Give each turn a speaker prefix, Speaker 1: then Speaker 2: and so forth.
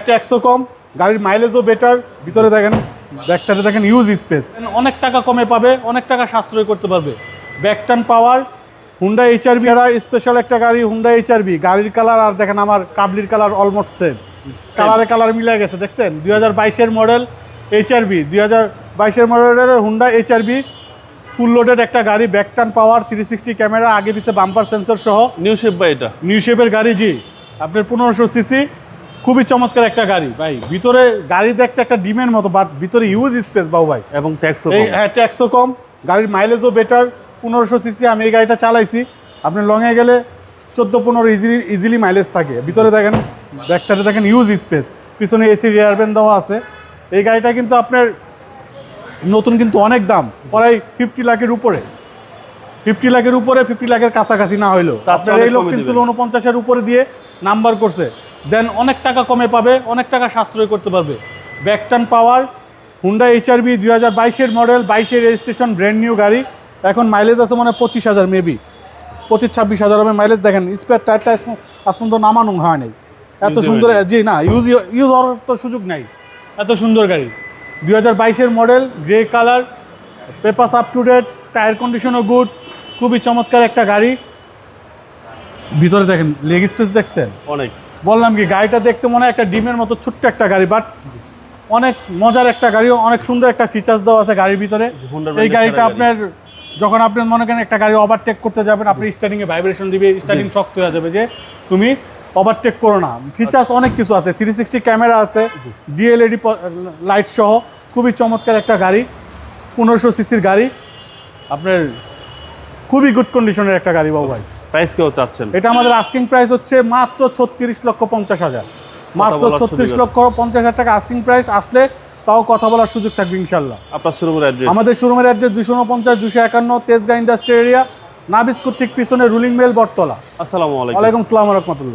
Speaker 1: ট্যাক্সও কম, গাড়ির মাইলেজও বেটার। ভিতরে দেখেন, ব্যাক সাইডে দেখেন ইউজ স্পেস, অনেক টাকা কমে পাবে, অনেক টাকা সাশ্রয় করতে পারবে। ব্যাকটার্ন পাওয়ার, হুন্ডা এইচআরভি এরা স্পেশাল একটা গাড়ি। হুন্ডা এইচআরভি গাড়ির কালার আর দেখেন আমার কাবলির কালার অলমোস্ট সেম, কালার মিলে গেছে। দেখছেন 2022-এর মডেল এইচআরভি, 2022-এর মডেলের হুন্ডা এইচআরভি, ফুল লোডেড একটা গাড়ি। ব্যাকটার্ন পাওয়ার, 360 ক্যামেরা, আগে পিছে বাম্পার সেন্সর সহ।
Speaker 2: নিউ শেপ বা এটা
Speaker 1: নিউ শেপের গাড়ি, জি। আপনার 1500 সিসি, খুবই চমৎকার একটা গাড়ি ভাই। ভিতরে গাড়ি দেখতে একটা ডিমের মতো, বাট ভিতরে ইউজ স্পেস বাবু ভাই,
Speaker 2: এবং ট্যাক্সও
Speaker 1: হ্যাঁ ট্যাক্সও কম, গাড়ির মাইলেজও বেটার। 1500 সিসি, আমি এই গাড়িটা চালাইছি। আপনি লংয়ে গেলে 14-15 ইজিলি মাইলেজ থাকে। ভিতরে দেখেন, ব্যাক সাইডে দেখেন ইউজ স্পেস, পিছনে এসি রিয়ার ব্যান্ড দেওয়া আছে। এই গাড়িটা কিন্তু আপনার নতুন কিন্তু অনেক দাম, প্রায় 50 লাখের উপরে, 50 লাখের উপরে, 50 লাখের কাছাকাছি না হইলেও। আপনার এই লোক কিনছিল 49-এর উপরে দিয়ে নাম্বার করছে, দেন অনেক টাকা কমে পাবে, অনেক টাকা সাশ্রয় করতে পারবে। ব্যাকটার্ন পাওয়ার, হুন্ডা এইচআরভি 2022-এর মডেল, 22-এর রেজিস্ট্রেশন, ব্র্যান্ড নিউ গাড়ি। এখন মাইলেজ আছে মানে 25,000, মেবি 25-26,000 হবে মাইলেজ। দেখেন স্পেয়ার টায়ারটা আজ পর্যন্ত নামানো হয় নাই, এত সুন্দর। জি না, ইউজ হওয়ার তো সুযোগ নাই, এত সুন্দর গাড়ি। 2022-এর model, grey colour, papers up to date, tyre কন্ডিশনও গুড, খুবই চমৎকার একটা গাড়ি। ভিতরে দেখেন লেগ স্পেস দেখছেন,
Speaker 2: অনেক।
Speaker 1: বললাম কি গাড়িটা দেখতে মনে হয় একটা ডিমের মতো ছোট্ট একটা গাড়ি, বাট অনেক মজার একটা গাড়ি, অনেক সুন্দর একটা ফিচার্স দেওয়া আছে গাড়ির ভিতরে। এই গাড়িটা আপনার যখন আপনি মনে করেন একটা গাড়ি ওভারটেক করতে যাবেন, আপনি স্টার্টিংয়ে ভাইব্রেশন দিবে, স্টার্টিং শক্ত হয়ে যাবে যে তুমি ওভারটেক করো না। ফিচার্স অনেক কিছু আছে, 360 ক্যামেরা আছে, ডিএলইডি লাইট সহ, খুবই চমৎকার একটা গাড়ি। 1500 সিসির গাড়ি, আপনার খুবই গুড কন্ডিশনের একটা গাড়ি বাবু ভাই।
Speaker 2: প্রাইস কেউ চাচ্ছেন?
Speaker 1: এটা আমাদের আস্কিং প্রাইস হচ্ছে মাত্র 36,50,000, মাত্র 36,50,000 টাকা আস্কিং প্রাইস। আসলে তাও কথা বলার সুযোগ থাকবে ইনশাল্লাহ।
Speaker 2: আপনার শোরুমের অ্যাড্রেস?
Speaker 1: আমাদের শোরুমের অ্যাড্রেস 249-251 তেজগাঁ ইন্ডাস্ট্রি এরিয়া, নাবিস্কুর ঠিক পিছনে রুলিং মেল বটতলা।
Speaker 2: আসসালামু আলাইকুম।
Speaker 1: ওয়ালাইকুম আসসালাম ওয়া রাহমাতুল্লাহ।